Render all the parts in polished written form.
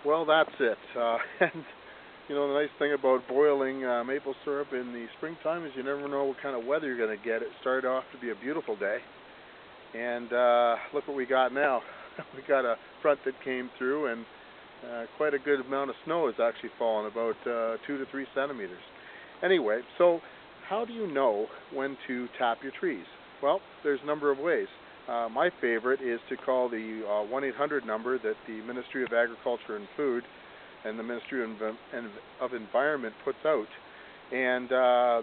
Well, that's it. And the nice thing about boiling maple syrup in the springtime is you never know what kind of weather you're going to get. It started off to be a beautiful day, and look what we got now. We got a front that came through, and quite a good amount of snow has actually fallen, about 2 to 3 centimeters. Anyway, so how do you know when to tap your trees? Well, there's a number of ways. My favorite is to call the 1-800 number that the Ministry of Agriculture and Food and the Ministry of Environment puts out. And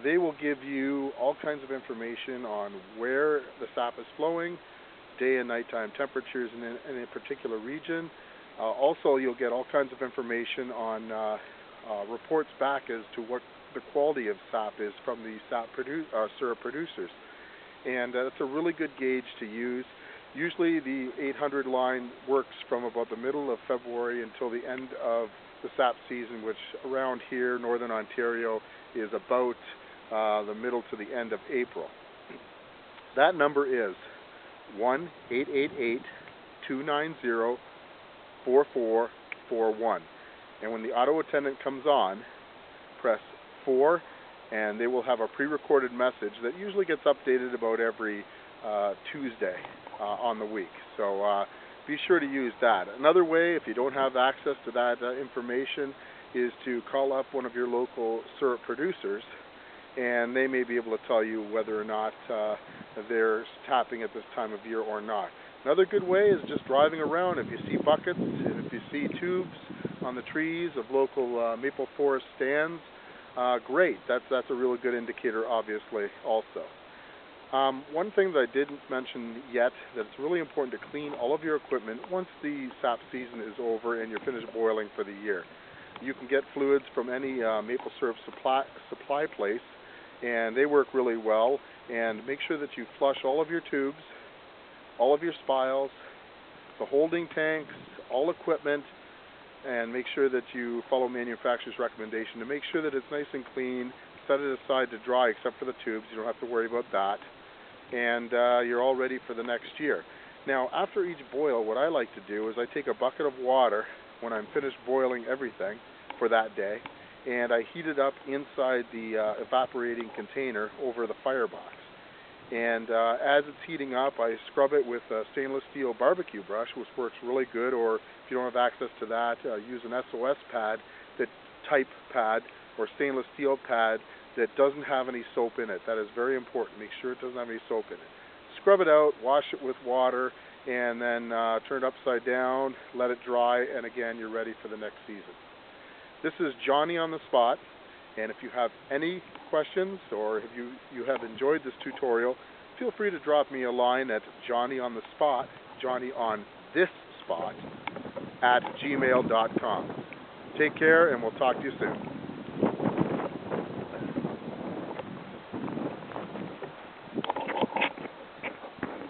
they will give you all kinds of information on where the sap is flowing, day and nighttime temperatures in a particular region. Also, you'll get all kinds of information on reports back as to what the quality of sap is from the syrup producers. And that's a really good gauge to use. Usually the 800 line works from about the middle of February until the end of the sap season, which around here, northern Ontario, is about the middle to the end of April. That number is 1-888-290-4441. And when the auto attendant comes on, press 4, and they will have a pre-recorded message that usually gets updated about every Tuesday on the week. So be sure to use that. Another way, if you don't have access to that information, is to call up one of your local syrup producers, and they may be able to tell you whether or not they're tapping at this time of year or not. Another good way is just driving around. If you see buckets, and if you see tubes on the trees of local maple forest stands, great. That's a really good indicator, obviously, also. One thing that I didn't mention yet, that it's really important to clean all of your equipment once the sap season is over and you're finished boiling for the year. You can get fluids from any maple syrup supply place, and they work really well. And make sure that you flush all of your tubes, all of your spiles, the holding tanks, all equipment, and make sure that you follow manufacturer's recommendation to make sure that it's nice and clean. Set it aside to dry except for the tubes. You don't have to worry about that. And you're all ready for the next year. Now, after each boil, what I like to do is I take a bucket of water when I'm finished boiling everything for that day, and I heat it up inside the evaporating container over the firebox. And as it's heating up, I scrub it with a stainless steel barbecue brush, which works really good. Or if you don't have access to that, use an SOS pad, type pad, or stainless steel pad that doesn't have any soap in it. That is very important. Make sure it doesn't have any soap in it. Scrub it out, wash it with water, and then turn it upside down, let it dry, and again, you're ready for the next season. This is Johnny on the spot. And if you have any questions, or if you have enjoyed this tutorial, feel free to drop me a line at johnnyonthespot@gmail.com. Take care, and we'll talk to you soon.